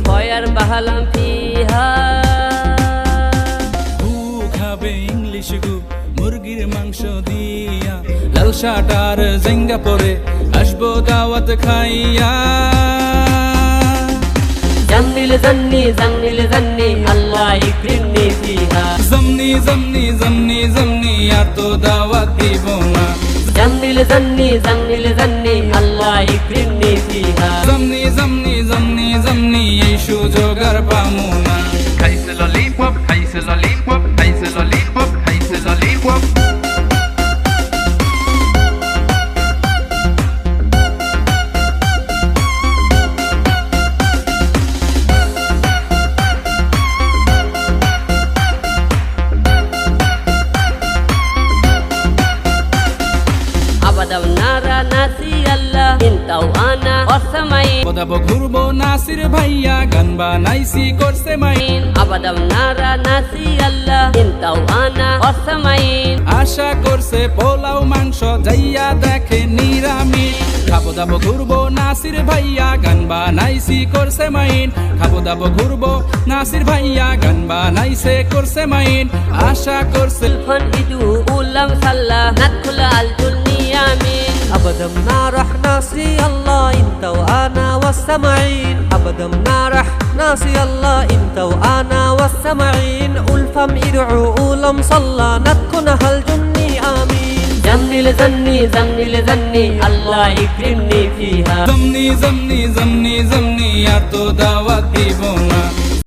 ফয়ার বাহালাম ফিহা খাবে ইংলিশ গু মুরগির মাংস দিয়া লাল শাটার জেঙ্গা পরে আসবো দাওয়াত খাইয়া জান্নিল জান্নি জান্নিল জান্নি আল্লাহ ইকরিমনি ফিহা জমনি জমনি জমনি জমনি আর তো দাওয়াত দিব না জান্নিল জান্নি জান্নিল জান্নি আল্লাহ ইকরিমনি ফিহা জমনি জমনি জমনি জমনি এই সুযোগ আর পামু না খাইছে ললিপপ খাইছে ললিপপ খাইছে ললিপপ খাইছে ললিপপ আবাদাও নারা নাসি আল্লাহ ইনতাও আনা ওয়াসমাইন কোদাবো ঘুরবো নাসির ভাইয়া গান বানাইছি করছে মাইন আবাদাও নারা নাসি আল্লাহ ইনতাও আনা ওয়াসমাইন আশা করছে পোলাও মাংস যাইয়া দেখে নিরামিষ খাবো দাবো ঘুরবো নাসির ভাইয়া গান বানাইছি করছে মাইন খাবো দাবো ঘুরবো নাসির ভাইয়া গান বানাইছে করছে মাইন আশা করছে ফন ইদু উলাম সাল্লাহ নাদখুল আলতুল নিয়ামিন أبدا ما رح ناسي الله انت وانا والسمعين أبدا ما رح ناسي الله انت وانا والسمعين الفم ادعو لم صلى نتكنها الجني آمين জান্নিল জান্নি জান্নিল জান্নি আল্লাহ ইকরিমনি ফিহা জমনি জমনি জমনি জমনি আর তো দাওয়াত দিব না